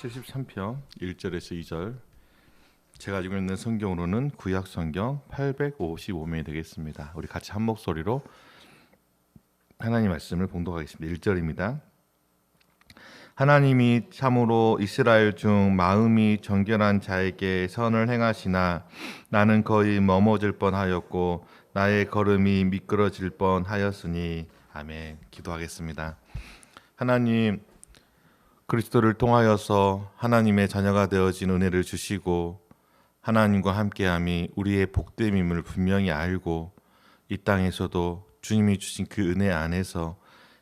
73편 1절에서 2절, 제가 가지고 있는 성경으로는 구약 성경 855면이 되겠습니다. 우리 같이 한 목소리로 하나님 말씀을 봉독하겠습니다. 1절입니다. 하나님이 참으로 이스라엘 중 마음이 정결한 자에게 선을 행하시나 나는 거의 넘어질 뻔하였고 나의 걸음이 미끄러질 뻔하였으니. 아멘. 기도하겠습니다. 하나님, 그리스도를 통하여서 하나님의 자녀가 되어진 은혜를 주시고 하나님과 함께함이 우리의 복됨임을 분명히 알고 이 땅에서도 주님이 주신 그 은혜 안에서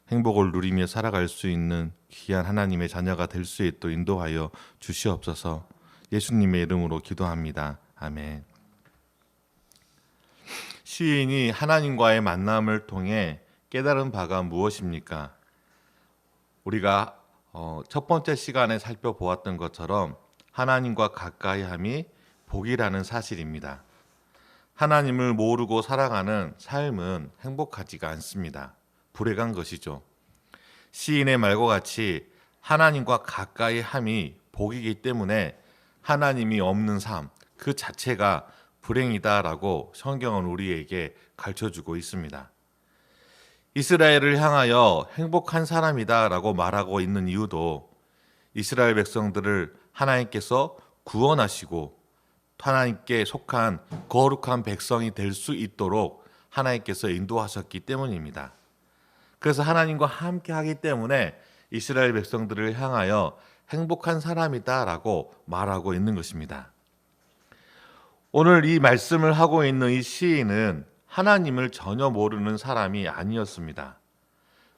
행복을 누리며 살아갈 수 있는 귀한 하나님의 자녀가 될 수 있도록 인도하여 주시옵소서. 예수님의 이름으로 기도합니다. 아멘. 시인이 하나님과의 만남을 통해 깨달은 바가 무엇입니까? 우리가 첫 번째 시간에 살펴보았던 것처럼 하나님과 가까이함이 복이라는 사실입니다. 하나님을 모르고 살아가는 삶은 행복하지가 않습니다. 불행한 것이죠. 시인의 말과 같이 하나님과 가까이함이 복이기 때문에 하나님이 없는 삶 그 자체가 불행이다라고 성경은 우리에게 가르쳐주고 있습니다. 이스라엘을 향하여 행복한 사람이다라고 말하고 있는 이유도 이스라엘 백성들을 하나님께서 구원하시고 하나님께 속한 거룩한 백성이 될 수 있도록 하나님께서 인도하셨기 때문입니다. 그래서 하나님과 함께 하기 때문에 이스라엘 백성들을 향하여 행복한 사람이다라고 말하고 있는 것입니다. 오늘 이 말씀을 하고 있는 이 시인은 하나님을 전혀 모르는 사람이 아니었습니다.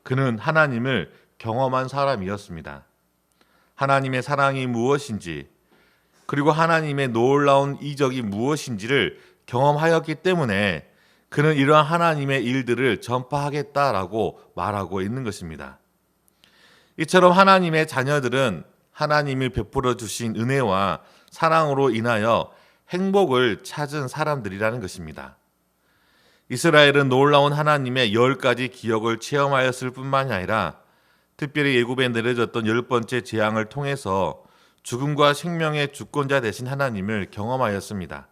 그는 하나님을 경험한 사람이었습니다. 하나님의 사랑이 무엇인지, 그리고 하나님의 놀라운 이적이 무엇인지를 경험하였기 때문에 그는 이러한 하나님의 일들을 전파하겠다라고 말하고 있는 것입니다. 이처럼 하나님의 자녀들은 하나님이 베풀어 주신 은혜와 사랑으로 인하여 행복을 찾은 사람들이라는 것입니다. 이스라엘은 놀라운 하나님의 10가지 기억을 체험하였을 뿐만이 아니라 특별히 애굽에 내려졌던 10번째 재앙을 통해서 죽음과 생명의 주권자 되신 하나님을 경험하였습니다.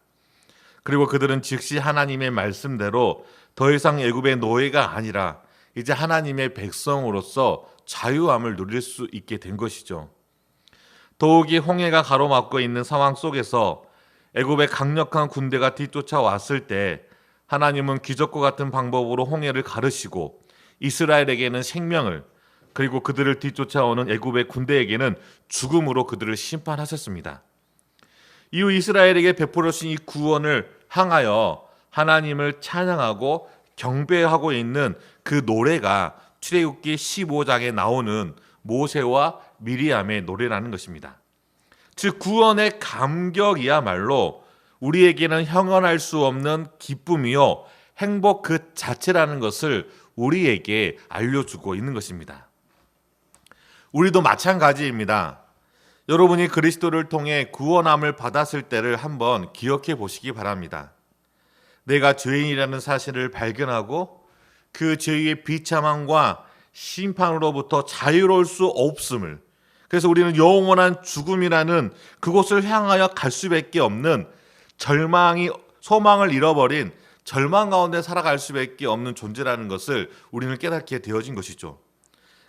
그리고 그들은 즉시 하나님의 말씀대로 더 이상 애굽의 노예가 아니라 이제 하나님의 백성으로서 자유함을 누릴 수 있게 된 것이죠. 더욱이 홍해가 가로막고 있는 상황 속에서 애굽의 강력한 군대가 뒤쫓아왔을 때 하나님은 기적과 같은 방법으로 홍해를 가르시고 이스라엘에게는 생명을, 그리고 그들을 뒤쫓아오는 애굽의 군대에게는 죽음으로 그들을 심판하셨습니다. 이후 이스라엘에게 베풀어 주신 이 구원을 향하여 하나님을 찬양하고 경배하고 있는 그 노래가 출애굽기 15장에 나오는 모세와 미리암의 노래라는 것입니다. 즉 구원의 감격이야말로 우리에게는 형언할 수 없는 기쁨이요 행복 그 자체라는 것을 우리에게 알려주고 있는 것입니다. 우리도 마찬가지입니다. 여러분이 그리스도를 통해 구원함을 받았을 때를 한번 기억해 보시기 바랍니다. 내가 죄인이라는 사실을 발견하고 그 죄의 비참함과 심판으로부터 자유로울 수 없음을, 그래서 우리는 영원한 죽음이라는 그곳을 향하여 갈 수밖에 없는 소망을 잃어버린 절망 가운데 살아갈 수밖에 없는 존재라는 것을 우리는 깨닫게 되어진 것이죠.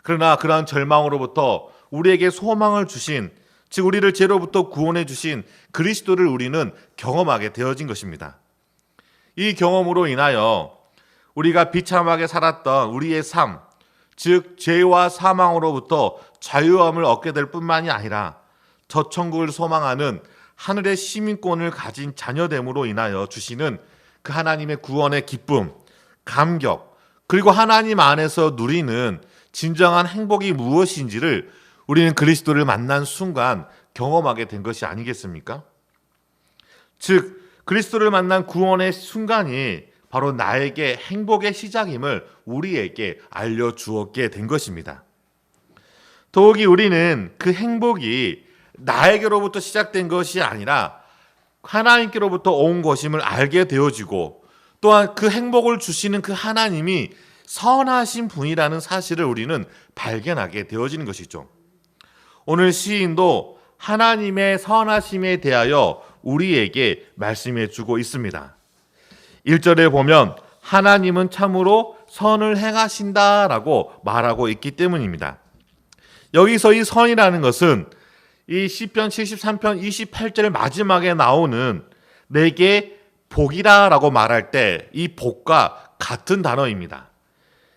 그러나 그러한 절망으로부터 우리에게 소망을 주신, 즉 우리를 죄로부터 구원해 주신 그리스도를 우리는 경험하게 되어진 것입니다. 이 경험으로 인하여 우리가 비참하게 살았던 우리의 삶, 즉 죄와 사망으로부터 자유함을 얻게 될 뿐만이 아니라 저 천국을 소망하는 하늘의 시민권을 가진 자녀됨으로 인하여 주시는 그 하나님의 구원의 기쁨, 감격, 그리고 하나님 안에서 누리는 진정한 행복이 무엇인지를 우리는 그리스도를 만난 순간 경험하게 된 것이 아니겠습니까? 즉 그리스도를 만난 구원의 순간이 바로 나에게 행복의 시작임을 우리에게 알려주었게 된 것입니다. 더욱이 우리는 그 행복이 나에게로부터 시작된 것이 아니라 하나님께로부터 온 것임을 알게 되어지고, 또한 그 행복을 주시는 그 하나님이 선하신 분이라는 사실을 우리는 발견하게 되어지는 것이죠. 오늘 시인도 하나님의 선하심에 대하여 우리에게 말씀해 주고 있습니다. 1절에 보면 하나님은 참으로 선을 행하신다라고 말하고 있기 때문입니다. 여기서 이 선이라는 것은 이 시편 73편 28절 마지막에 나오는 내게 복이라라고 말할 때 이 복과 같은 단어입니다.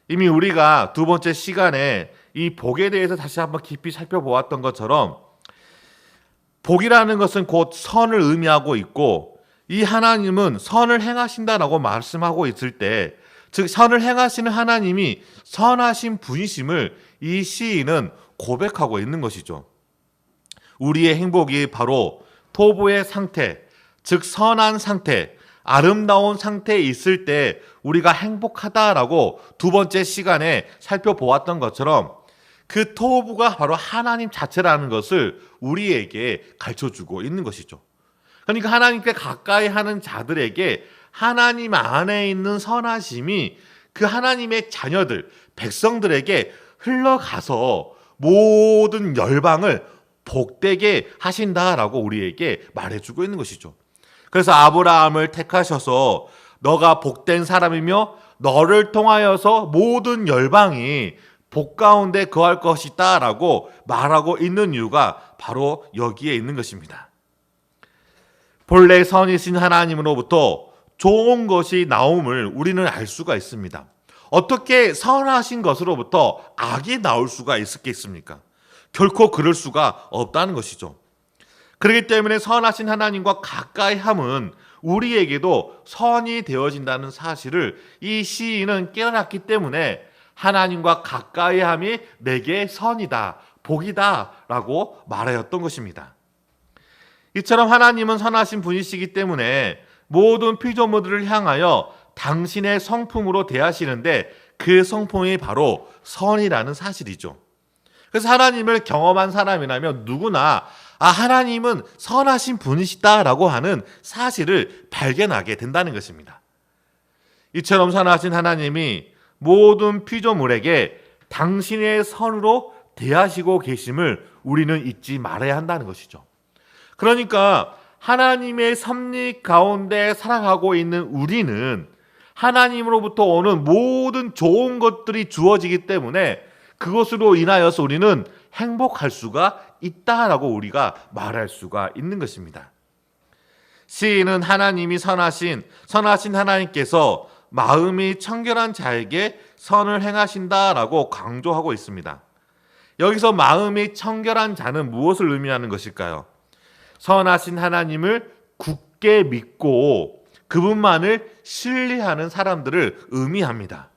이미 우리가 두 번째 시간에 이 복에 대해서 다시 한번 깊이 살펴보았던 것처럼 복이라는 것은 곧 선을 의미하고 있고 이 하나님은 선을 행하신다라고 말씀하고 있을 때, 즉 선을 행하시는 하나님이 선하신 분이심을 이 시인은 고백하고 있는 것이죠. 우리의 행복이 바로 토부의 상태, 즉 선한 상태, 아름다운 상태에 있을 때 우리가 행복하다라고 두 번째 시간에 살펴보았던 것처럼 그 토부가 바로 하나님 자체라는 것을 우리에게 가르쳐주고 있는 것이죠. 그러니까 하나님께 가까이 하는 자들에게 하나님 안에 있는 선하심이 그 하나님의 자녀들, 백성들에게 흘러가서 모든 열방을 복되게 하신다라고 우리에게 말해주고 있는 것이죠. 그래서 아브라함을 택하셔서 너가 복된 사람이며 너를 통하여서 모든 열방이 복 가운데 거할 것이다 라고 말하고 있는 이유가 바로 여기에 있는 것입니다. 본래 선이신 하나님으로부터 좋은 것이 나옴을 우리는 알 수가 있습니다. 어떻게 선하신 것으로부터 악이 나올 수가 있겠습니까? 결코 그럴 수가 없다는 것이죠. 그렇기 때문에 선하신 하나님과 가까이 함은 우리에게도 선이 되어진다는 사실을 이 시인은 깨달았기 때문에 하나님과 가까이 함이 내게 선이다, 복이다 라고 말하였던 것입니다. 이처럼 하나님은 선하신 분이시기 때문에 모든 피조물들을 향하여 당신의 성품으로 대하시는데 그 성품이 바로 선이라는 사실이죠. 그래서 하나님을 경험한 사람이라면 누구나 하나님은 선하신 분이시다라고 하는 사실을 발견하게 된다는 것입니다. 이처럼 선하신 하나님이 모든 피조물에게 당신의 선으로 대하시고 계심을 우리는 잊지 말아야 한다는 것이죠. 그러니까 하나님의 섭리 가운데 살아가고 있는 우리는 하나님으로부터 오는 모든 좋은 것들이 주어지기 때문에 그것으로 인하여서 우리는 행복할 수가 있다라고 우리가 말할 수가 있는 것입니다. 시인은 하나님이 선하신 하나님께서 마음이 청결한 자에게 선을 행하신다라고 강조하고 있습니다. 여기서 마음이 청결한 자는 무엇을 의미하는 것일까요? 선하신 하나님을 굳게 믿고 그분만을 신뢰하는 사람들을 의미합니다.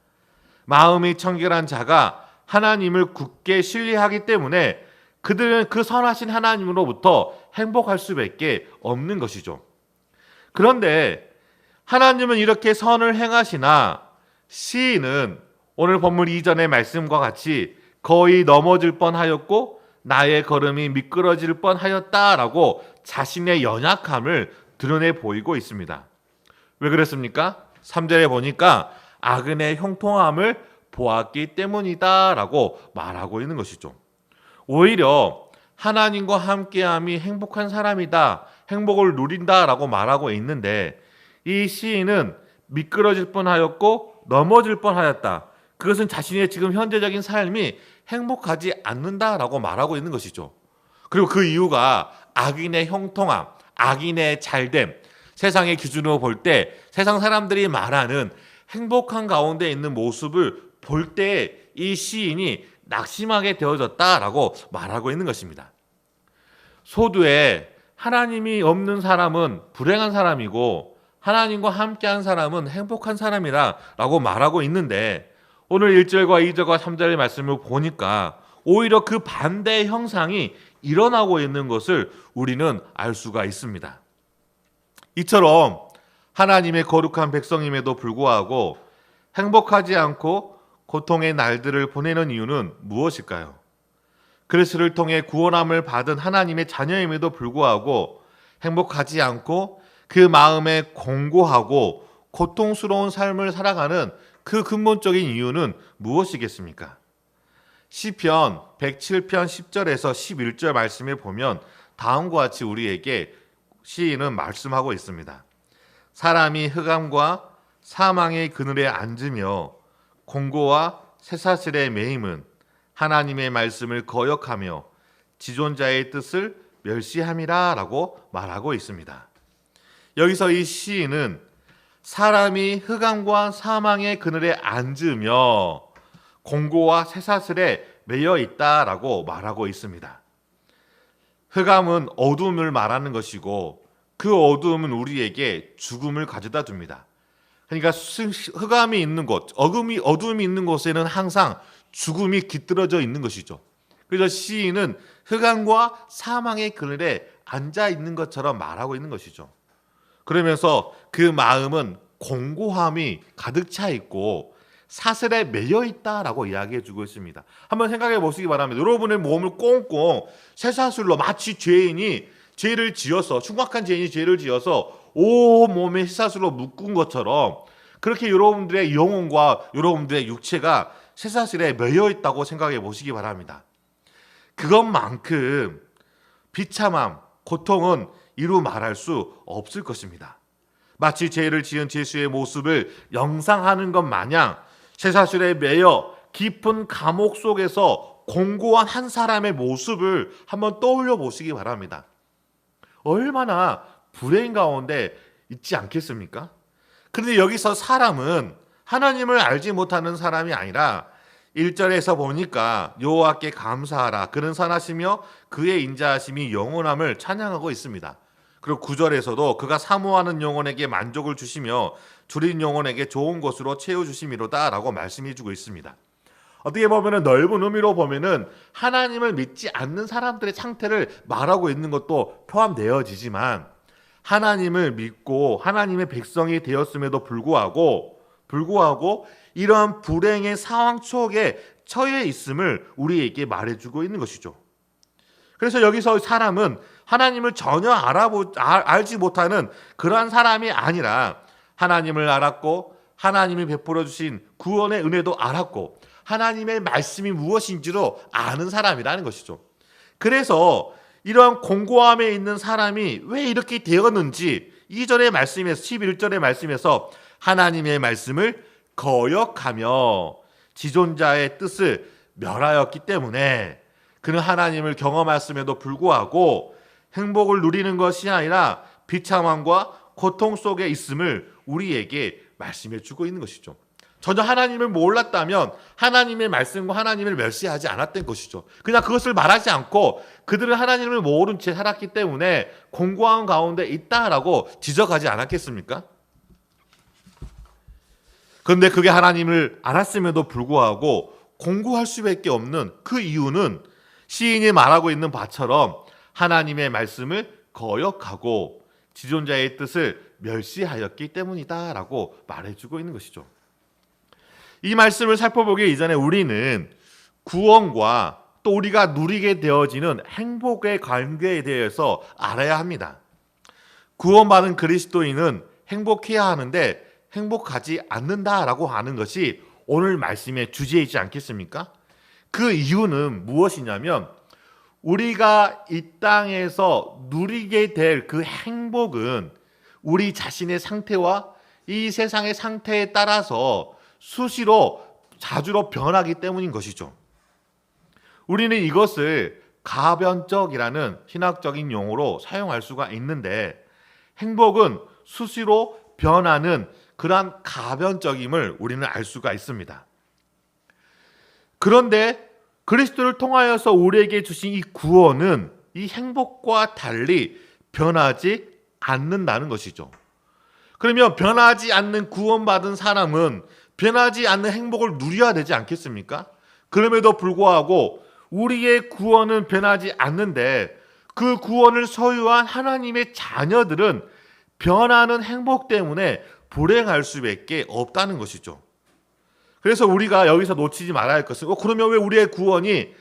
마음이 청결한 자가 하나님을 굳게 신뢰하기 때문에 그들은 그 선하신 하나님으로부터 행복할 수밖에 없는 것이죠. 그런데 하나님은 이렇게 선을 행하시나 시인은 오늘 본문 이전의 말씀과 같이 거의 넘어질 뻔하였고 나의 걸음이 미끄러질 뻔하였다라고 자신의 연약함을 드러내 보이고 있습니다. 왜 그랬습니까? 3절에 보니까 악인의 형통함을 보았기 때문이다라고 말하고 있는 것이죠. 오히려 하나님과 함께함이 행복한 사람이다, 행복을 누린다라고 말하고 있는데 이 시인은 미끄러질 뻔하였고 넘어질 뻔하였다. 그것은 자신의 지금 현재적인 삶이 행복하지 않는다라고 말하고 있는 것이죠. 그리고 그 이유가 악인의 형통함, 악인의 잘됨, 세상의 기준으로 볼 때 세상 사람들이 말하는 행복한 가운데 있는 모습을 볼 때 이 시인이 낙심하게 되어졌다라고 말하고 있는 것입니다. 소두에 하나님이 없는 사람은 불행한 사람이고 하나님과 함께한 사람은 행복한 사람이라고 말하고 있는데 오늘 1절과 2절과 3절의 말씀을 보니까 오히려 그 반대의 형상이 일어나고 있는 것을 우리는 알 수가 있습니다. 이처럼 하나님의 거룩한 백성임에도 불구하고 행복하지 않고 고통의 날들을 보내는 이유는 무엇일까요? 그리스도를 통해 구원함을 받은 하나님의 자녀임에도 불구하고 행복하지 않고 그 마음에 공고하고 고통스러운 삶을 살아가는 그 근본적인 이유는 무엇이겠습니까? 시편 107편 10절에서 11절 말씀에 보면 다음과 같이 우리에게 시인은 말씀하고 있습니다. 사람이 흑암과 사망의 그늘에 앉으며 공고와 쇠사슬에 매임은 하나님의 말씀을 거역하며 지존자의 뜻을 멸시함이라 라고 말하고 있습니다. 여기서 이 시인은 사람이 흑암과 사망의 그늘에 앉으며 공고와 쇠사슬에 매여 있다라고 말하고 있습니다. 흑암은 어둠을 말하는 것이고 그 어둠은 우리에게 죽음을 가져다 줍니다. 그러니까 흑암이 있는 곳, 어둠이 있는 곳에는 항상 죽음이 깃들어져 있는 것이죠. 그래서 시인은 흑암과 사망의 그늘에 앉아 있는 것처럼 말하고 있는 것이죠. 그러면서 그 마음은 공고함이 가득 차 있고 사슬에 매여 있다라고 이야기해 주고 있습니다. 한번 생각해 보시기 바랍니다. 여러분의 몸을 꽁꽁 쇠사슬로 마치 죄인이 죄를 지어서 흉악한 죄인이 죄를 지어서 온 몸에 쇠사슬로 묶은 것처럼 그렇게 여러분들의 영혼과 여러분들의 육체가 쇠사슬에 매여 있다고 생각해 보시기 바랍니다. 그것만큼 비참함, 고통은 이루 말할 수 없을 것입니다. 마치 죄를 지은 죄수의 모습을 영상하는 것 마냥 쇠사슬에 매여 깊은 감옥 속에서 공고한 한 사람의 모습을 한번 떠올려 보시기 바랍니다. 얼마나 불행 가운데 있지 않겠습니까? 그런데 여기서 사람은 하나님을 알지 못하는 사람이 아니라 1절에서 보니까 여호와께 감사하라 그는 선하시며 그의 인자하심이 영원함을 찬양하고 있습니다. 그리고 9절에서도 그가 사모하는 영혼에게 만족을 주시며 줄인 영혼에게 좋은 것으로 채워주심이로다 라고 말씀해 주고 있습니다. 어떻게 보면 넓은 의미로 보면 하나님을 믿지 않는 사람들의 상태를 말하고 있는 것도 포함되어지지만 하나님을 믿고 하나님의 백성이 되었음에도 불구하고 이러한 불행의 상황 속에 처해 있음을 우리에게 말해주고 있는 것이죠. 그래서 여기서 사람은 하나님을 전혀 알지 못하는 그러한 사람이 아니라 하나님을 알았고 하나님이 베풀어 주신 구원의 은혜도 알았고 하나님의 말씀이 무엇인지로 아는 사람이라는 것이죠. 그래서 이러한 공고함에 있는 사람이 왜 이렇게 되었는지 2절의 말씀에서 11절의 말씀에서 하나님의 말씀을 거역하며 지존자의 뜻을 멸하였기 때문에 그는 하나님을 경험했음에도 불구하고 행복을 누리는 것이 아니라 비참함과 고통 속에 있음을 우리에게 말씀해 주고 있는 것이죠. 전혀 하나님을 몰랐다면 하나님의 말씀과 하나님을 멸시하지 않았던 것이죠. 그냥 그것을 말하지 않고 그들은 하나님을 모른 채 살았기 때문에 공고함 가운데 있다라고 지적하지 않았겠습니까? 그런데 그게 하나님을 알았음에도 불구하고 공고할 수밖에 없는 그 이유는 시인이 말하고 있는 바처럼 하나님의 말씀을 거역하고 지존자의 뜻을 멸시하였기 때문이다라고 말해주고 있는 것이죠. 이 말씀을 살펴보기 이전에 우리는 구원과 또 우리가 누리게 되어지는 행복의 관계에 대해서 알아야 합니다. 구원받은 그리스도인은 행복해야 하는데 행복하지 않는다라고 하는 것이 오늘 말씀의 주제이지 않겠습니까? 그 이유는 무엇이냐면 우리가 이 땅에서 누리게 될 그 행복은 우리 자신의 상태와 이 세상의 상태에 따라서 수시로 자주로 변하기 때문인 것이죠. 우리는 이것을 가변적이라는 신학적인 용어로 사용할 수가 있는데 행복은 수시로 변하는 그러한 가변적임을 우리는 알 수가 있습니다. 그런데 그리스도를 통하여서 우리에게 주신 이 구원은 이 행복과 달리 변하지 않는다는 것이죠. 그러면 변하지 않는 구원받은 사람은 변하지 않는 행복을 누려야 되지 않겠습니까? 그럼에도 불구하고 우리의 구원은 변하지 않는데 그 구원을 소유한 하나님의 자녀들은 변하는 행복 때문에 불행할 수밖에 없다는 것이죠. 그래서 우리가 여기서 놓치지 말아야 할 것은 그러면 왜 우리의 구원이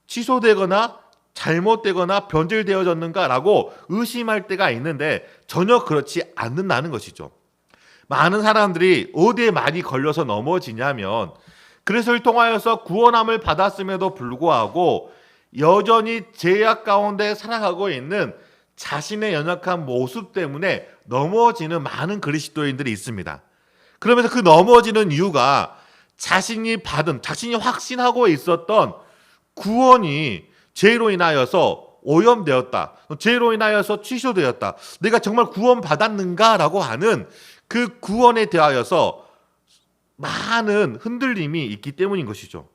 취소되거나 잘못되거나 변질되어졌는가라고 의심할 때가 있는데 전혀 그렇지 않는다는 것이죠. 많은 사람들이 어디에 많이 걸려서 넘어지냐면 그리스도를 통하여서 구원함을 받았음에도 불구하고 여전히 죄악 가운데 살아가고 있는 자신의 연약한 모습 때문에 넘어지는 많은 그리스도인들이 있습니다. 그러면서 그 넘어지는 이유가 자신이 확신하고 있었던 구원이 죄로 인하여서 오염되었다. 죄로 인하여서 취소되었다. 내가 정말 구원받았는가라고 하는 그 구원에 대하여서 많은 흔들림이 있기 때문인 것이죠.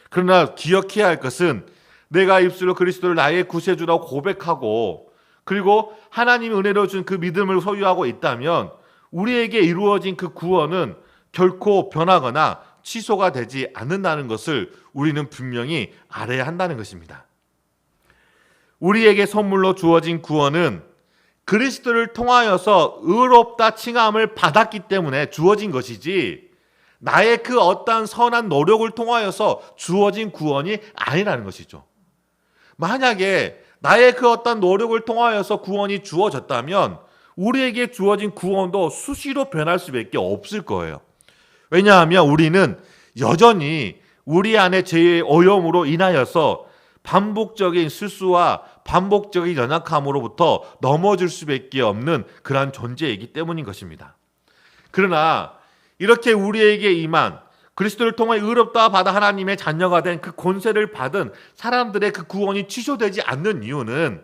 그러나 기억해야 할 것은 내가 입술로 그리스도를 나의 구세주라고 고백하고 그리고 하나님이 은혜로 준 그 믿음을 소유하고 있다면 우리에게 이루어진 그 구원은 결코 변하거나 취소가 되지 않는다는 것을 우리는 분명히 알아야 한다는 것입니다. 우리에게 선물로 주어진 구원은 그리스도를 통하여서 의롭다 칭함을 받았기 때문에 주어진 것이지 나의 그 어떠한 선한 노력을 통하여서 주어진 구원이 아니라는 것이죠. 만약에 나의 그 어떤 노력을 통하여서 구원이 주어졌다면 우리에게 주어진 구원도 수시로 변할 수밖에 없을 거예요. 왜냐하면 우리는 여전히 우리 안에 죄의 오염으로 인하여서 반복적인 실수와 반복적인 연약함으로부터 넘어질 수밖에 없는 그러한 존재이기 때문인 것입니다. 그러나 이렇게 우리에게 임한 그리스도를 통해 의롭다 받아 하나님의 자녀가 된 그 권세를 받은 사람들의 그 구원이 취소되지 않는 이유는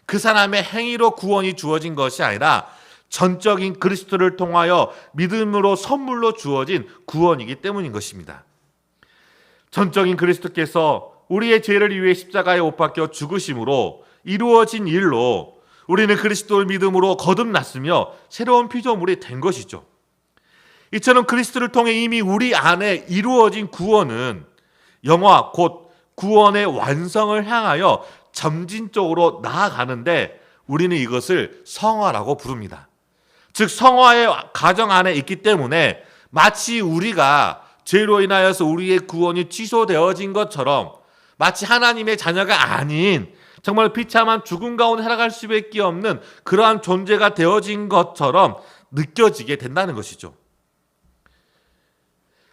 그 사람의 행위로 구원이 주어진 것이 아니라 전적인 그리스도를 통하여 믿음으로 선물로 주어진 구원이기 때문인 것입니다. 전적인 그리스도께서 우리의 죄를 위해 십자가에 못 박혀 죽으심으로 이루어진 일로 우리는 그리스도를 믿음으로 거듭났으며 새로운 피조물이 된 것이죠. 이처럼 그리스도를 통해 이미 우리 안에 이루어진 구원은 영화 곧 구원의 완성을 향하여 점진적으로 나아가는데 우리는 이것을 성화라고 부릅니다. 즉 성화의 과정 안에 있기 때문에 마치 우리가 죄로 인하여서 우리의 구원이 취소되어진 것처럼 마치 하나님의 자녀가 아닌 정말 비참한 죽음 가운데 살아갈 수밖에 없는 그러한 존재가 되어진 것처럼 느껴지게 된다는 것이죠.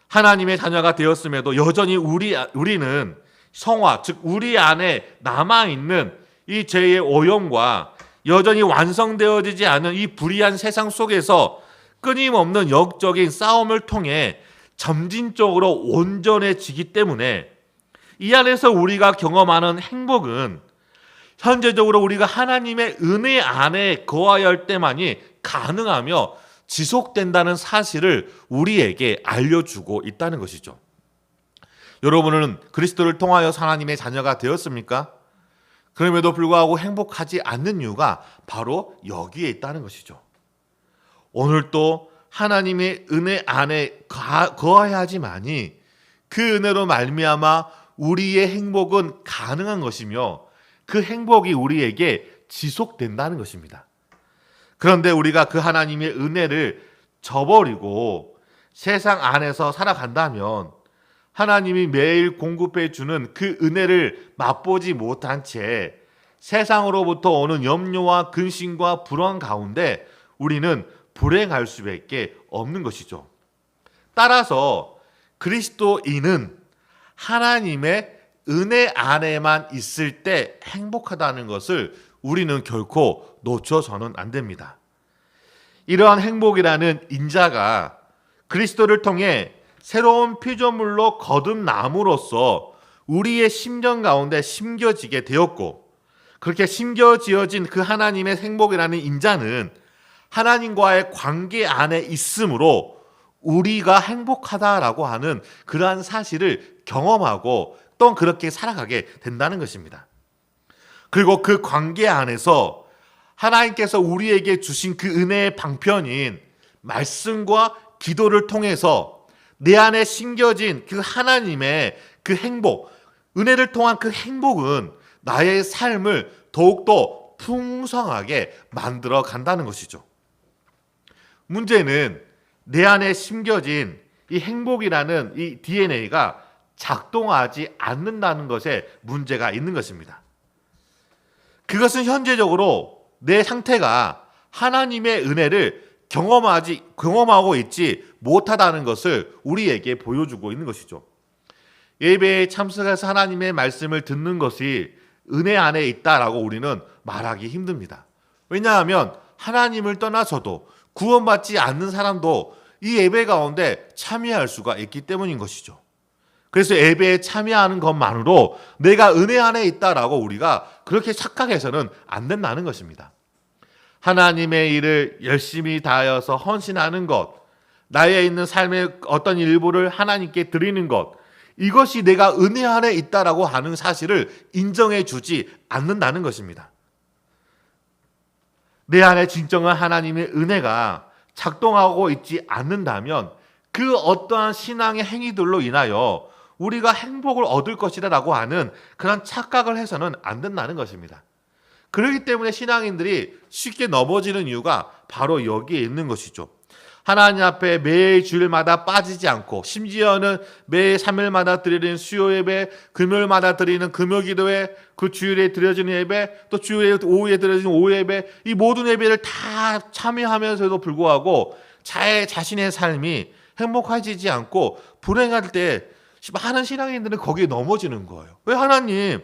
하나님의 자녀가 되었음에도 여전히 우리는 성화, 즉 우리 안에 남아있는 이 죄의 오염과 여전히 완성되어지지 않은 이 불의한 세상 속에서 끊임없는 영적인 싸움을 통해 점진적으로 온전해지기 때문에 이 안에서 우리가 경험하는 행복은 현재적으로 우리가 하나님의 은혜 안에 거하여 때만이 가능하며 지속된다는 사실을 우리에게 알려주고 있다는 것이죠. 여러분은 그리스도를 통하여 하나님의 자녀가 되었습니까? 그럼에도 불구하고 행복하지 않는 이유가 바로 여기에 있다는 것이죠. 오늘도 하나님의 은혜 안에 거하여야 하지만이 그 은혜로 말미암아 우리의 행복은 가능한 것이며 그 행복이 우리에게 지속된다는 것입니다. 그런데 우리가 그 하나님의 은혜를 저버리고 세상 안에서 살아간다면 하나님이 매일 공급해 주는 그 은혜를 맛보지 못한 채 세상으로부터 오는 염려와 근심과 불안 가운데 우리는 불행할 수밖에 없는 것이죠. 따라서 그리스도인은 하나님의 은혜 안에만 있을 때 행복하다는 것을 우리는 결코 놓쳐서는 안 됩니다. 이러한 행복이라는 인자가 그리스도를 통해 새로운 피조물로 거듭남으로써 우리의 심령 가운데 심겨지게 되었고 그렇게 심겨지어진 그 하나님의 행복이라는 인자는 하나님과의 관계 안에 있으므로 우리가 행복하다라고 하는 그러한 사실을 경험하고 또 그렇게 살아가게 된다는 것입니다. 그리고 그 관계 안에서 하나님께서 우리에게 주신 그 은혜의 방편인 말씀과 기도를 통해서 내 안에 심겨진 그 하나님의 그 행복, 은혜를 통한 그 행복은 나의 삶을 더욱더 풍성하게 만들어 간다는 것이죠. 문제는 내 안에 심겨진 이 행복이라는 이 DNA가 작동하지 않는다는 것에 문제가 있는 것입니다. 그것은 현재적으로 내 상태가 하나님의 은혜를 경험하고 있지 못하다는 것을 우리에게 보여주고 있는 것이죠. 예배에 참석해서 하나님의 말씀을 듣는 것이 은혜 안에 있다라고 우리는 말하기 힘듭니다. 왜냐하면 하나님을 떠나서도 구원받지 않는 사람도 이 예배 가운데 참여할 수가 있기 때문인 것이죠. 그래서 예배에 참여하는 것만으로 내가 은혜 안에 있다라고 우리가 그렇게 착각해서는 안 된다는 것입니다. 하나님의 일을 열심히 다하여서 헌신하는 것, 나의 있는 삶의 어떤 일부를 하나님께 드리는 것, 이것이 내가 은혜 안에 있다라고 하는 사실을 인정해 주지 않는다는 것입니다. 내 안에 진정한 하나님의 은혜가 작동하고 있지 않는다면 그 어떠한 신앙의 행위들로 인하여 우리가 행복을 얻을 것이라고 하는 그런 착각을 해서는 안 된다는 것입니다. 그렇기 때문에 신앙인들이 쉽게 넘어지는 이유가 바로 여기에 있는 것이죠. 하나님 앞에 매일 주일마다 빠지지 않고 심지어는 매일 3일마다 드리는 수요 예배, 금요일마다 드리는 금요 기도회, 그 주일에 드려지는 예배, 또 주일 오후에 드려지는 오후 예배, 이 모든 예배를 다 참여하면서도 불구하고 자신의 삶이 행복해지지 않고 불행할 때 많은 신앙인들은 거기에 넘어지는 거예요. 왜 하나님,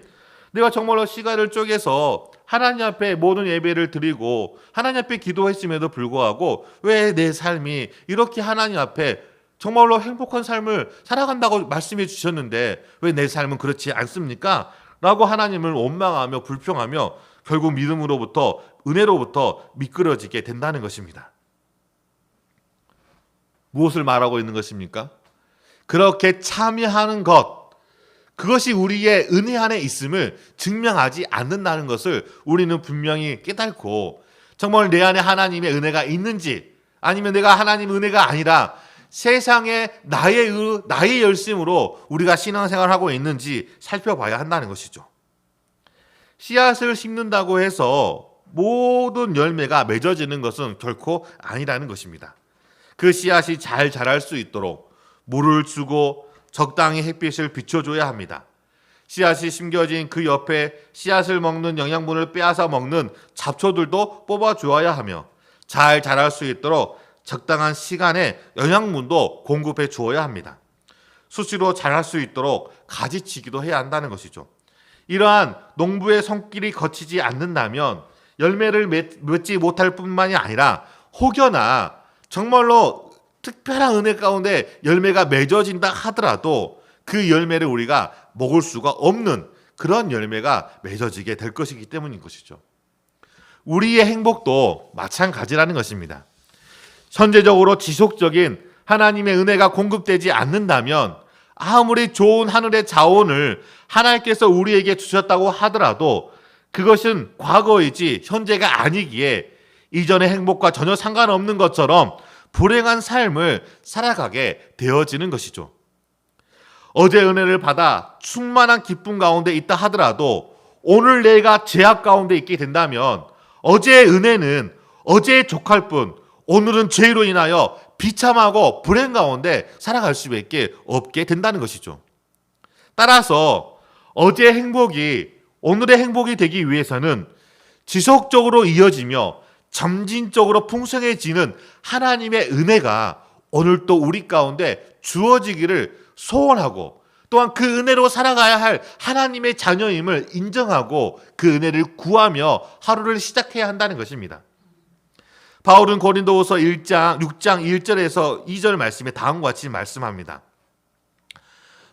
내가 정말로 시간을 쪼개서 하나님 앞에 모든 예배를 드리고 하나님 앞에 기도했음에도 불구하고 왜 내 삶이 이렇게 하나님 앞에 정말로 행복한 삶을 살아간다고 말씀해 주셨는데 왜 내 삶은 그렇지 않습니까? 라고 하나님을 원망하며 불평하며 결국 믿음으로부터 은혜로부터 미끄러지게 된다는 것입니다. 무엇을 말하고 있는 것입니까? 그렇게 참여하는 것, 그것이 우리의 은혜 안에 있음을 증명하지 않는다는 것을 우리는 분명히 깨닫고 정말 내 안에 하나님의 은혜가 있는지 아니면 내가 하나님 은혜가 아니라 세상에 나의 열심으로 우리가 신앙생활을 하고 있는지 살펴봐야 한다는 것이죠. 씨앗을 심는다고 해서 모든 열매가 맺어지는 것은 결코 아니라는 것입니다. 그 씨앗이 잘 자랄 수 있도록 물을 주고 적당히 햇빛을 비춰줘야 합니다. 씨앗이 심겨진 그 옆에 씨앗을 먹는 영양분을 빼앗아 먹는 잡초들도 뽑아주어야 하며 잘 자랄 수 있도록 적당한 시간에 영양분도 공급해 주어야 합니다. 수시로 자랄 수 있도록 가지치기도 해야 한다는 것이죠. 이러한 농부의 손길이 거치지 않는다면 열매를 맺지 못할 뿐만이 아니라 혹여나 정말로 특별한 은혜 가운데 열매가 맺어진다 하더라도 그 열매를 우리가 먹을 수가 없는 그런 열매가 맺어지게 될 것이기 때문인 것이죠. 우리의 행복도 마찬가지라는 것입니다. 현재적으로 지속적인 하나님의 은혜가 공급되지 않는다면 아무리 좋은 하늘의 자원을 하나님께서 우리에게 주셨다고 하더라도 그것은 과거이지 현재가 아니기에 이전의 행복과 전혀 상관없는 것처럼 불행한 삶을 살아가게 되어지는 것이죠. 어제 은혜를 받아 충만한 기쁨 가운데 있다 하더라도 오늘 내가 죄악 가운데 있게 된다면 어제의 은혜는 어제의 족할 뿐 오늘은 죄로 인하여 비참하고 불행 가운데 살아갈 수밖에 없게 된다는 것이죠. 따라서 어제의 행복이 오늘의 행복이 되기 위해서는 지속적으로 이어지며 점진적으로 풍성해지는 하나님의 은혜가 오늘 또 우리 가운데 주어지기를 소원하고 또한 그 은혜로 살아가야 할 하나님의 자녀임을 인정하고 그 은혜를 구하며 하루를 시작해야 한다는 것입니다. 바울은 고린도후서 6장 1절에서 2절 말씀에 다음과 같이 말씀합니다.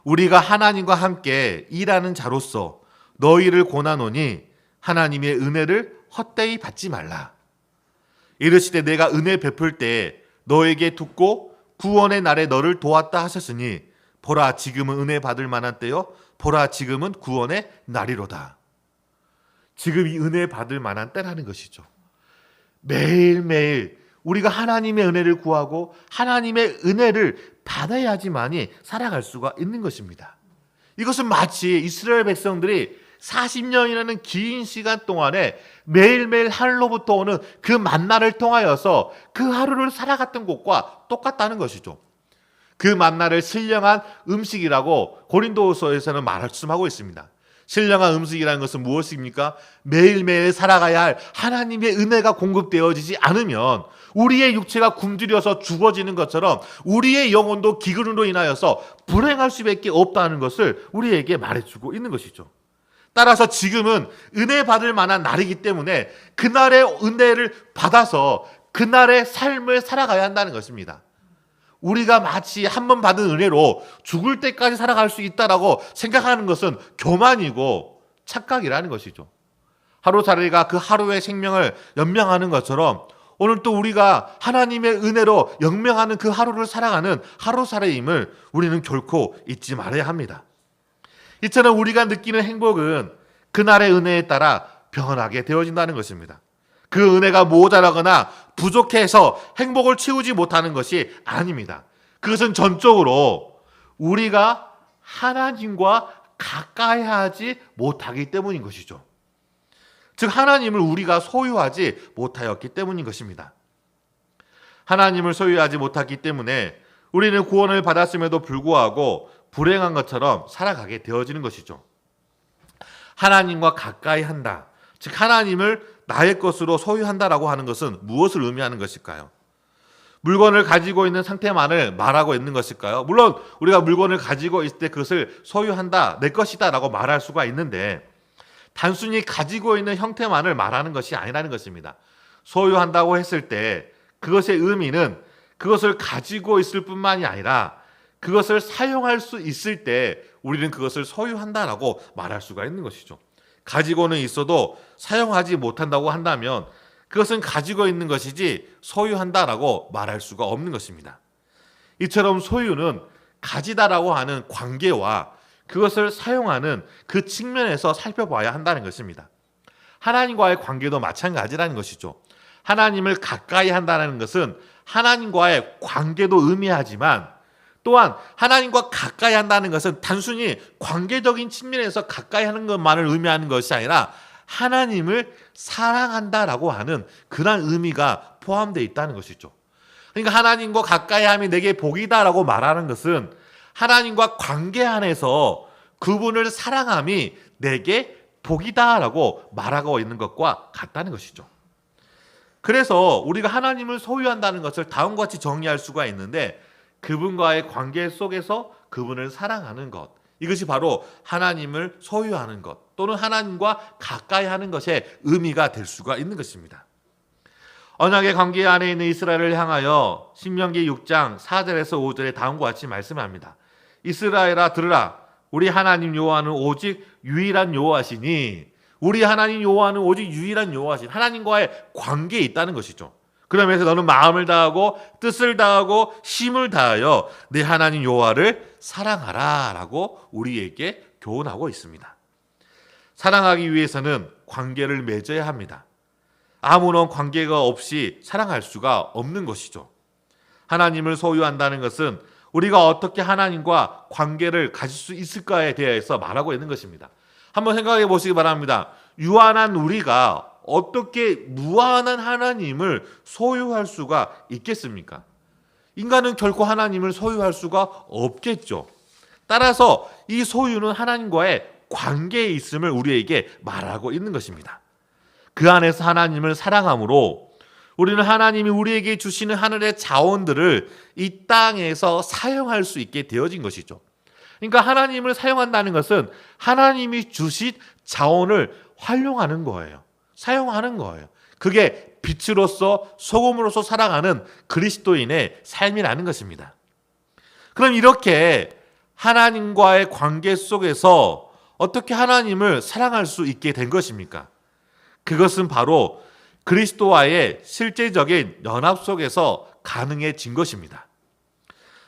우리가 하나님과 함께 일하는 자로서 너희를 권하노니 하나님의 은혜를 헛되이 받지 말라. 이르시되 내가 은혜 베풀 때 너에게 듣고 구원의 날에 너를 도왔다 하셨으니 보라 지금은 은혜 받을 만한 때요 보라 지금은 구원의 날이로다. 지금 이 은혜 받을 만한 때라는 것이죠. 매일매일 우리가 하나님의 은혜를 구하고 하나님의 은혜를 받아야지만이 살아갈 수가 있는 것입니다. 이것은 마치 이스라엘 백성들이 40년이라는 긴 시간 동안에 매일매일 하늘로부터 오는 그 만나를 통하여서 그 하루를 살아갔던 것과 똑같다는 것이죠. 그 만나를 신령한 음식이라고 고린도후서에서는 말씀하고 있습니다. 신령한 음식이라는 것은 무엇입니까? 매일매일 살아가야 할 하나님의 은혜가 공급되어지지 않으면 우리의 육체가 굶주려서 죽어지는 것처럼 우리의 영혼도 기근으로 인하여서 불행할 수밖에 없다는 것을 우리에게 말해주고 있는 것이죠. 따라서 지금은 은혜 받을 만한 날이기 때문에 그날의 은혜를 받아서 그날의 삶을 살아가야 한다는 것입니다. 우리가 마치 한 번 받은 은혜로 죽을 때까지 살아갈 수 있다라고 생각하는 것은 교만이고 착각이라는 것이죠. 하루살이가 그 하루의 생명을 연명하는 것처럼 오늘 또 우리가 하나님의 은혜로 영명하는 그 하루를 살아가는 하루살이임을 우리는 결코 잊지 말아야 합니다. 이처럼 우리가 느끼는 행복은 그날의 은혜에 따라 변하게 되어진다는 것입니다. 그 은혜가 모자라거나 부족해서 행복을 채우지 못하는 것이 아닙니다. 그것은 전적으로 우리가 하나님과 가까이 하지 못하기 때문인 것이죠. 즉 하나님을 우리가 소유하지 못하였기 때문인 것입니다. 하나님을 소유하지 못했기 때문에 우리는 구원을 받았음에도 불구하고 불행한 것처럼 살아가게 되어지는 것이죠. 하나님과 가까이 한다. 즉 하나님을 나의 것으로 소유한다라고 하는 것은 무엇을 의미하는 것일까요? 물건을 가지고 있는 상태만을 말하고 있는 것일까요? 물론 우리가 물건을 가지고 있을 때 그것을 소유한다, 내 것이다 라고 말할 수가 있는데 단순히 가지고 있는 형태만을 말하는 것이 아니라는 것입니다. 소유한다고 했을 때 그것의 의미는 그것을 가지고 있을 뿐만이 아니라 그것을 사용할 수 있을 때 우리는 그것을 소유한다라고 말할 수가 있는 것이죠. 가지고는 있어도 사용하지 못한다고 한다면 그것은 가지고 있는 것이지 소유한다라고 말할 수가 없는 것입니다. 이처럼 소유는 가지다라고 하는 관계와 그것을 사용하는 그 측면에서 살펴봐야 한다는 것입니다. 하나님과의 관계도 마찬가지라는 것이죠. 하나님을 가까이 한다는 것은 하나님과의 관계도 의미하지만 또한 하나님과 가까이 한다는 것은 단순히 관계적인 측면에서 가까이 하는 것만을 의미하는 것이 아니라 하나님을 사랑한다라고 하는 그런 의미가 포함되어 있다는 것이죠. 그러니까 하나님과 가까이 함이 내게 복이다라고 말하는 것은 하나님과 관계 안에서 그분을 사랑함이 내게 복이다라고 말하고 있는 것과 같다는 것이죠. 그래서 우리가 하나님을 소유한다는 것을 다음과 같이 정리할 수가 있는데 그분과의 관계 속에서 그분을 사랑하는 것, 이것이 바로 하나님을 소유하는 것 또는 하나님과 가까이 하는 것의 의미가 될 수가 있는 것입니다. 언약의 관계 안에 있는 이스라엘을 향하여 신명기 6장 4절에서 5절에 다음과 같이 말씀합니다. 이스라엘아 들으라, 우리 하나님 여호와는 오직 유일한 여호와시니, 우리 하나님 여호와는 오직 유일한 여호와시니, 하나님과의 관계에 있다는 것이죠. 그러면서 너는 마음을 다하고 뜻을 다하고 힘을 다하여 내 하나님 여호와를 사랑하라 라고 우리에게 교훈하고 있습니다. 사랑하기 위해서는 관계를 맺어야 합니다. 아무런 관계가 없이 사랑할 수가 없는 것이죠. 하나님을 소유한다는 것은 우리가 어떻게 하나님과 관계를 가질 수 있을까에 대해서 말하고 있는 것입니다. 한번 생각해 보시기 바랍니다. 유한한 우리가 어떻게 무한한 하나님을 소유할 수가 있겠습니까? 인간은 결코 하나님을 소유할 수가 없겠죠. 따라서 이 소유는 하나님과의 관계에 있음을 우리에게 말하고 있는 것입니다. 그 안에서 하나님을 사랑함으로 우리는 하나님이 우리에게 주시는 하늘의 자원들을 이 땅에서 사용할 수 있게 되어진 것이죠. 그러니까 하나님을 사용한다는 것은 하나님이 주신 자원을 활용하는 거예요. 사용하는 거예요. 그게 빛으로서 소금으로서 살아가는 그리스도인의 삶이라는 것입니다. 그럼 이렇게 하나님과의 관계 속에서 어떻게 하나님을 사랑할 수 있게 된 것입니까? 그것은 바로 그리스도와의 실제적인 연합 속에서 가능해진 것입니다.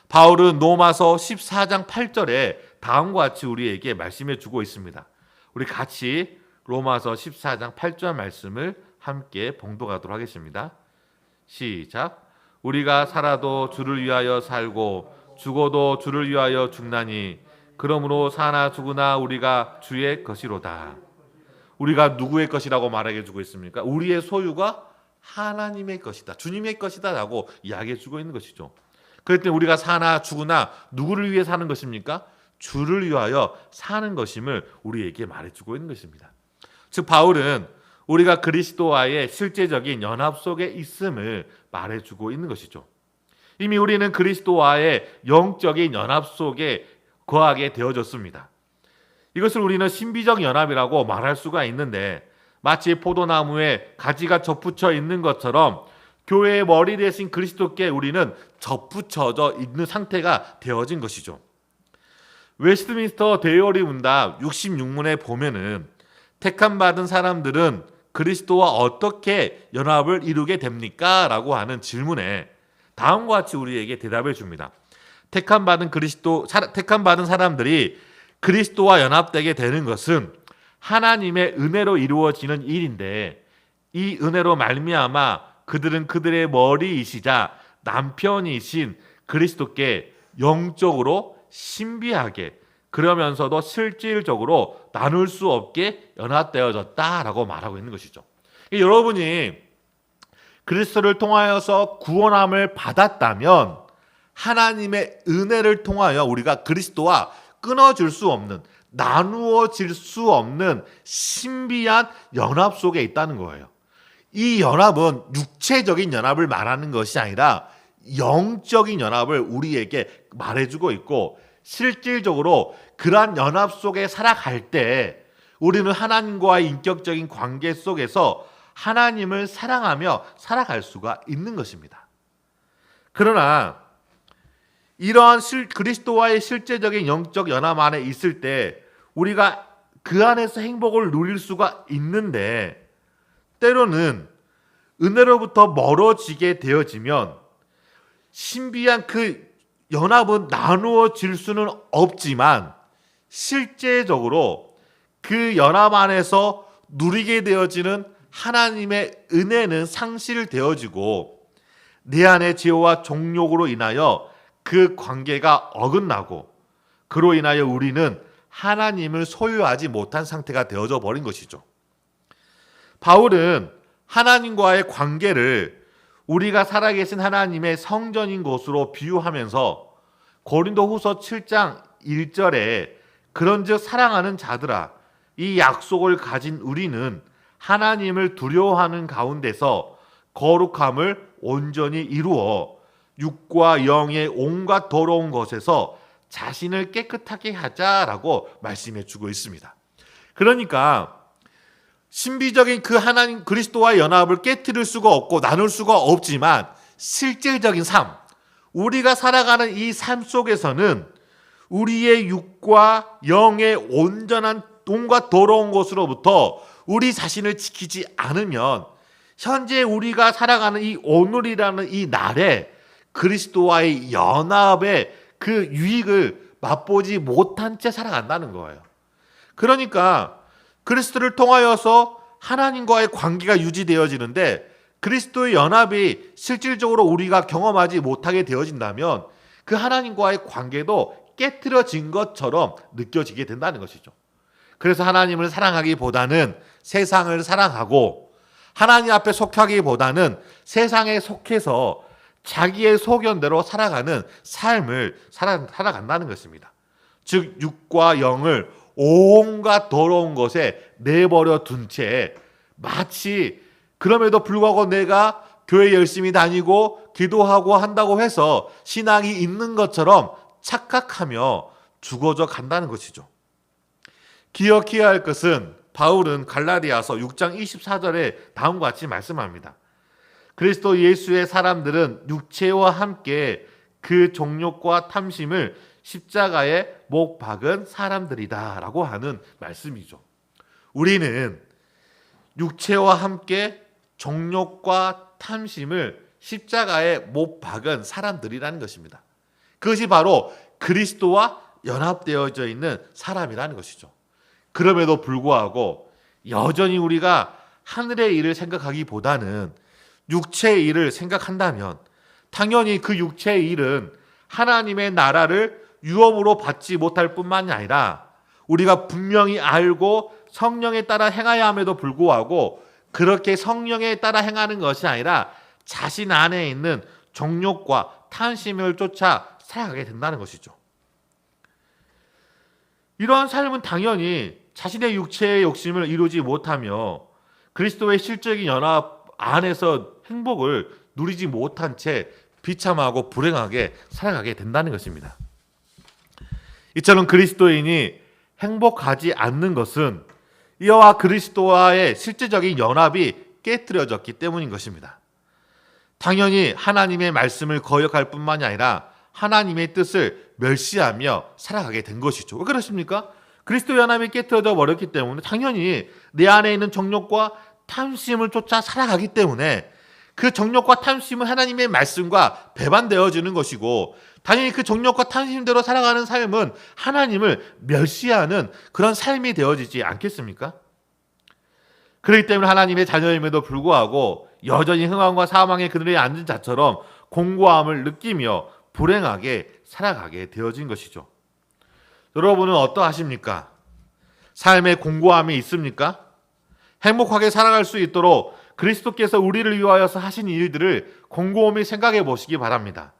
바울은 로마서 14장 8절에 다음과 같이 우리에게 말씀해 주고 있습니다. 우리 같이 로마서 14장 8절 말씀을 함께 봉독하도록 하겠습니다. 시작. 우리가 살아도 주를 위하여 살고 죽어도 주를 위하여 죽나니 그러므로 사나 죽으나 우리가 주의 것이로다. 우리가 누구의 것이라고 말해 주고 있습니까? 우리의 소유가 하나님의 것이다. 주님의 것이다 라고 이야기해 주고 있는 것이죠. 그럴 때 우리가 사나 죽으나 누구를 위해 사는 것입니까? 주를 위하여 사는 것임을 우리에게 말해 주고 있는 것입니다. 즉 바울은 우리가 그리스도와의 실제적인 연합 속에 있음을 말해주고 있는 것이죠. 이미 우리는 그리스도와의 영적인 연합 속에 거하게 되어졌습니다. 이것을 우리는 신비적 연합이라고 말할 수가 있는데, 마치 포도나무에 가지가 접붙여 있는 것처럼 교회의 머리 대신 그리스도께 우리는 접붙여져 있는 상태가 되어진 것이죠. 웨스트민스터 대요리 문답 66문에 보면은 택함 받은 사람들은 그리스도와 어떻게 연합을 이루게 됩니까? 라고 하는 질문에 다음과 같이 우리에게 대답해 줍니다. 택함 받은 사람들이 그리스도와 연합되게 되는 것은 하나님의 은혜로 이루어지는 일인데, 이 은혜로 말미암아 그들은 그들의 머리이시자 남편이신 그리스도께 영적으로 신비하게, 그러면서도 실질적으로 나눌 수 없게 연합되어졌다라고 말하고 있는 것이죠. 여러분이 그리스도를 통하여서 구원함을 받았다면 하나님의 은혜를 통하여 우리가 그리스도와 끊어질 수 없는, 나누어질 수 없는 신비한 연합 속에 있다는 거예요. 이 연합은 육체적인 연합을 말하는 것이 아니라 영적인 연합을 우리에게 말해주고 있고, 실질적으로 그러한 연합 속에 살아갈 때 우리는 하나님과의 인격적인 관계 속에서 하나님을 사랑하며 살아갈 수가 있는 것입니다. 그러나 이러한 그리스도와의 실제적인 영적 연합 안에 있을 때 우리가 그 안에서 행복을 누릴 수가 있는데, 때로는 은혜로부터 멀어지게 되어지면 신비한 그 연합은 나누어질 수는 없지만 실제적으로 그 연합 안에서 누리게 되어지는 하나님의 은혜는 상실되어지고 내 안의 죄와 종욕으로 인하여 그 관계가 어긋나고, 그로 인하여 우리는 하나님을 소유하지 못한 상태가 되어져 버린 것이죠. 바울은 하나님과의 관계를 우리가 살아계신 하나님의 성전인 곳으로 비유하면서 고린도후서 7장 1절에 그런즉 사랑하는 자들아, 이 약속을 가진 우리는 하나님을 두려워하는 가운데서 거룩함을 온전히 이루어 육과 영의 온갖 더러운 것에서 자신을 깨끗하게 하자라고 말씀해 주고 있습니다. 그러니까 신비적인 그 하나님 그리스도와의 연합을 깨트릴 수가 없고 나눌 수가 없지만 실질적인 삶, 우리가 살아가는 이 삶 속에서는 우리의 육과 영의 온전한 온갖 더러운 것으로부터 우리 자신을 지키지 않으면 현재 우리가 살아가는 이 오늘이라는 이 날에 그리스도와의 연합의 그 유익을 맛보지 못한 채 살아간다는 거예요. 그러니까 그리스도를 통하여서 하나님과의 관계가 유지되어지는데 그리스도의 연합이 실질적으로 우리가 경험하지 못하게 되어진다면 그 하나님과의 관계도 깨트려진 것처럼 느껴지게 된다는 것이죠. 그래서 하나님을 사랑하기보다는 세상을 사랑하고 하나님 앞에 속하기보다는 세상에 속해서 자기의 소견대로 살아가는 삶을 살아간다는 것입니다. 즉 육과 영을 온갖 더러운 것에 내버려 둔 채 마치 그럼에도 불구하고 내가 교회 열심히 다니고 기도하고 한다고 해서 신앙이 있는 것처럼 착각하며 죽어져 간다는 것이죠. 기억해야 할 것은 바울은 갈라디아서 6장 24절에 다음과 같이 말씀합니다. 그리스도 예수의 사람들은 육체와 함께 그 정욕과 탐심을 십자가에 못 박은 사람들이다 라고 하는 말씀이죠. 우리는 육체와 함께 정욕과 탐심을 십자가에 못 박은 사람들이라는 것입니다. 그것이 바로 그리스도와 연합되어져 있는 사람이라는 것이죠. 그럼에도 불구하고 여전히 우리가 하늘의 일을 생각하기보다는 육체의 일을 생각한다면 당연히 그 육체의 일은 하나님의 나라를 유업으로 받지 못할 뿐만이 아니라 우리가 분명히 알고 성령에 따라 행하여야 함에도 불구하고 그렇게 성령에 따라 행하는 것이 아니라 자신 안에 있는 정욕과 탐심을 쫓아 살아가게 된다는 것이죠. 이러한 삶은 당연히 자신의 육체의 욕심을 이루지 못하며 그리스도의 실적인 연합 안에서 행복을 누리지 못한 채 비참하고 불행하게 살아가게 된다는 것입니다. 이처럼 그리스도인이 행복하지 않는 것은 이와 그리스도와의 실제적인 연합이 깨뜨려졌기 때문인 것입니다. 당연히 하나님의 말씀을 거역할 뿐만이 아니라 하나님의 뜻을 멸시하며 살아가게 된 것이죠. 왜 그렇습니까? 그리스도 연합이 깨뜨려져 버렸기 때문에 당연히 내 안에 있는 정욕과 탐심을 쫓아 살아가기 때문에 그 정욕과 탐심은 하나님의 말씀과 배반되어지는 것이고, 당연히 그 정욕과 탐심대로 살아가는 삶은 하나님을 멸시하는 그런 삶이 되어지지 않겠습니까? 그렇기 때문에 하나님의 자녀임에도 불구하고 여전히 흥황과 사망의 그늘에 앉은 자처럼 공고함을 느끼며 불행하게 살아가게 되어진 것이죠. 여러분은 어떠하십니까? 삶에 공고함이 있습니까? 행복하게 살아갈 수 있도록 그리스도께서 우리를 위하여서 하신 일들을 곰곰이 생각해 보시기 바랍니다.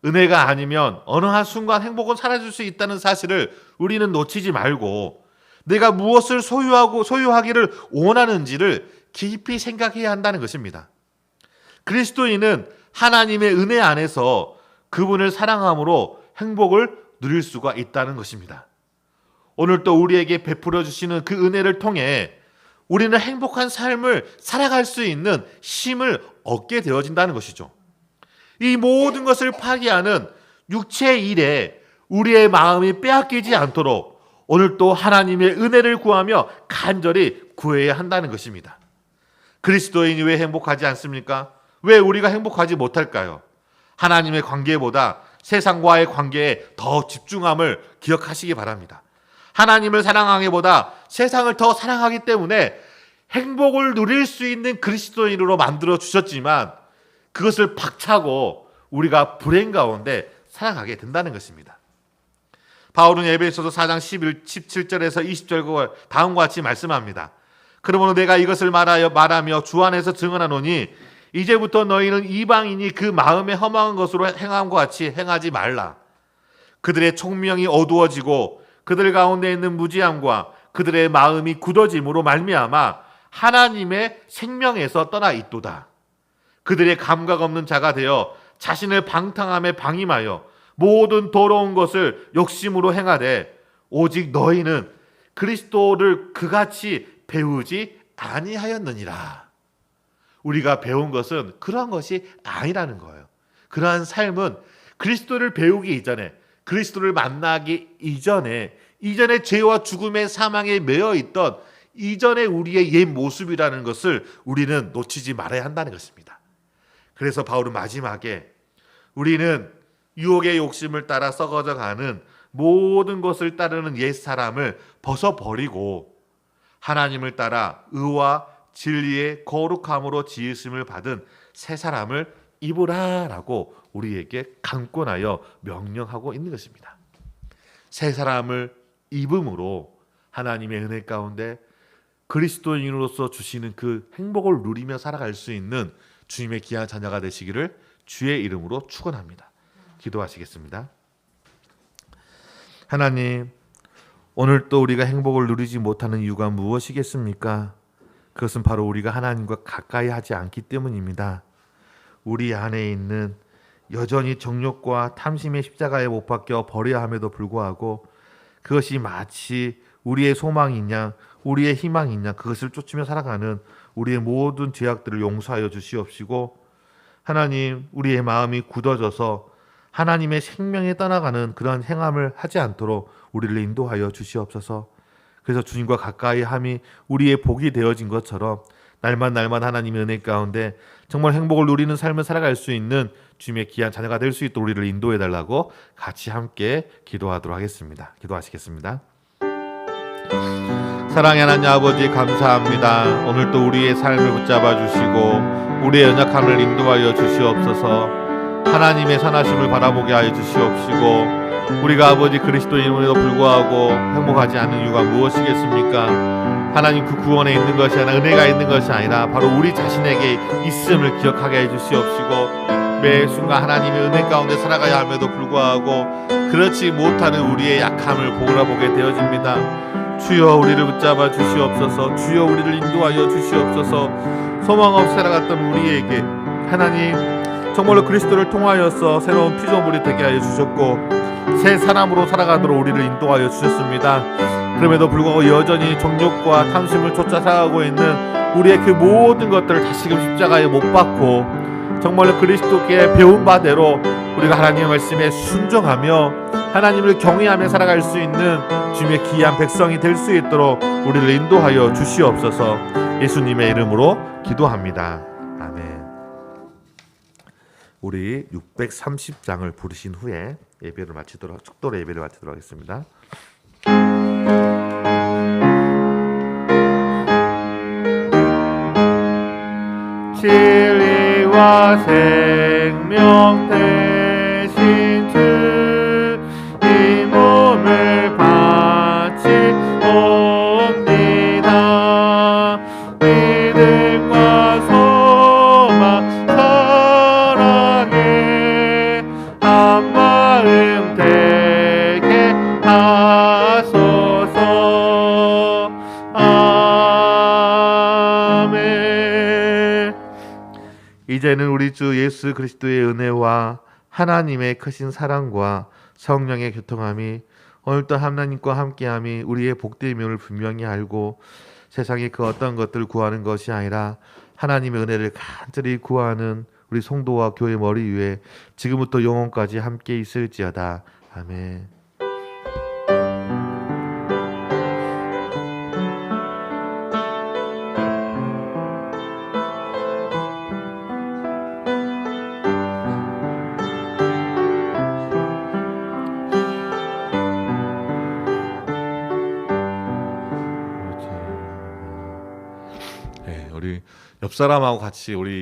은혜가 아니면 어느 한순간 행복은 사라질 수 있다는 사실을 우리는 놓치지 말고, 내가 무엇을 소유하기를 원하는지를 깊이 생각해야 한다는 것입니다. 그리스도인은 하나님의 은혜 안에서 그분을 사랑함으로 행복을 누릴 수가 있다는 것입니다. 오늘 또 우리에게 베풀어 주시는 그 은혜를 통해 우리는 행복한 삶을 살아갈 수 있는 힘을 얻게 되어진다는 것이죠. 이 모든 것을 파괴하는 육체의 일에 우리의 마음이 빼앗기지 않도록 오늘 또 하나님의 은혜를 구하며 간절히 구해야 한다는 것입니다. 그리스도인이 왜 행복하지 않습니까? 왜 우리가 행복하지 못할까요? 하나님의 관계보다 세상과의 관계에 더 집중함을 기억하시기 바랍니다. 하나님을 사랑하기보다 세상을 더 사랑하기 때문에 행복을 누릴 수 있는 그리스도인으로 만들어 주셨지만 그것을 박차고 우리가 불행 가운데 살아가게 된다는 것입니다. 바울은 에베소서 4장 17절에서 20절 다음과 같이 말씀합니다. 그러므로 내가 이것을 말하며 주 안에서 증언하노니 이제부터 너희는 이방인이 그 마음에 허망한 것으로 행함과 같이 행하지 말라. 그들의 총명이 어두워지고 그들 가운데 있는 무지함과 그들의 마음이 굳어짐으로 말미암아 하나님의 생명에서 떠나 있도다. 그들의 감각 없는 자가 되어 자신을 방탕함에 방임하여 모든 더러운 것을 욕심으로 행하되 오직 너희는 그리스도를 그같이 배우지 아니하였느니라. 우리가 배운 것은 그러한 것이 아니라는 거예요. 그러한 삶은 그리스도를 배우기 이전에, 그리스도를 만나기 이전에 죄와 죽음의 사망에 매여 있던 이전의 우리의 옛 모습이라는 것을 우리는 놓치지 말아야 한다는 것입니다. 그래서 바울은 마지막에 우리는 유혹의 욕심을 따라 썩어져 가는 모든 것을 따르는 옛 사람을 벗어버리고 하나님을 따라 의와 진리의 거룩함으로 지으심을 받은 새 사람을 입으라라고 우리에게 강권하여 명령하고 있는 것입니다. 새 사람을 입음으로 하나님의 은혜 가운데 그리스도인으로서 주시는 그 행복을 누리며 살아갈 수 있는 주님의 귀한 자녀가 되시기를 주의 이름으로 축원합니다. 기도하시겠습니다. 하나님, 오늘 또 우리가 행복을 누리지 못하는 이유가 무엇이겠습니까? 그것은 바로 우리가 하나님과 가까이 하지 않기 때문입니다. 우리 안에 있는 여전히 정욕과 탐심의 십자가에 못 박혀 버려야 함에도 불구하고 그것이 마치 우리의 소망이냐 우리의 희망이냐 그것을 쫓으며 살아가는 우리의 모든 죄악들을 용서하여 주시옵시고, 하나님, 우리의 마음이 굳어져서 하나님의 생명에 떠나가는 그런 행함을 하지 않도록 우리를 인도하여 주시옵소서. 그래서 주님과 가까이 함이 우리의 복이 되어진 것처럼 날마다 하나님의 은혜 가운데 정말 행복을 누리는 삶을 살아갈 수 있는 주님의 귀한 자녀가 될 수 있도록 우리를 인도해 달라고 같이 함께 기도하도록 하겠습니다. 기도하시겠습니다. 사랑의 하나님 아버지, 감사합니다. 오늘 또 우리의 삶을 붙잡아 주시고 우리의 연약함을 인도하여 주시옵소서. 하나님의 선하심을 바라보게 하여 주시옵시고, 우리가 아버지 그리스도인임에도 불구하고 행복하지 않는 이유가 무엇이겠습니까? 하나님, 그 구원에 있는 것이 아니라 은혜가 있는 것이 아니라 바로 우리 자신에게 있음을 기억하게 해주시옵시고, 매 순간 하나님의 은혜 가운데 살아가야 함에도 불구하고 그렇지 못하는 우리의 약함을 보라보게 되어집니다. 주여 우리를 붙잡아 주시옵소서. 주여 우리를 인도하여 주시옵소서. 소망 없이 살아갔던 우리에게 하나님 정말로 그리스도를 통하여서 새로운 피조물이 되게 하여 주셨고 새 사람으로 살아가도록 우리를 인도하여 주셨습니다. 그럼에도 불구하고 여전히 정욕과 탐심을 쫓아 살아가고 있는 우리의 그 모든 것들을 다시금 십자가에 못 박고 정말로 그리스도께 배운 바대로 우리가 하나님의 말씀에 순종하며 하나님을 경외하며 살아갈 수 있는 주님의 귀한 백성이 될 수 있도록 우리를 인도하여 주시옵소서. 예수님의 이름으로 기도합니다. 아멘. 우리 630장을 부르신 후에 예배를 마치도록 축도로 예배를 마치도록 하겠습니다. 진리와 생명 되신 주 이 몸을 바치옵니다. 믿음과 소망 사랑에 한 마음 되게 하소서. 아멘. 이제는 우리 주 예수 그리스도의 은혜와 하나님의 크신 사랑과 성령의 교통함이 오늘도 하나님과 함께함이 우리의 복됨임을 분명히 알고 세상의 그 어떤 것들을 구하는 것이 아니라 하나님의 은혜를 간절히 구하는 우리 성도와 교회 머리 위에 지금부터 영원까지 함께 있을지어다. 아멘. 우리 옆 사람하고 같이 우리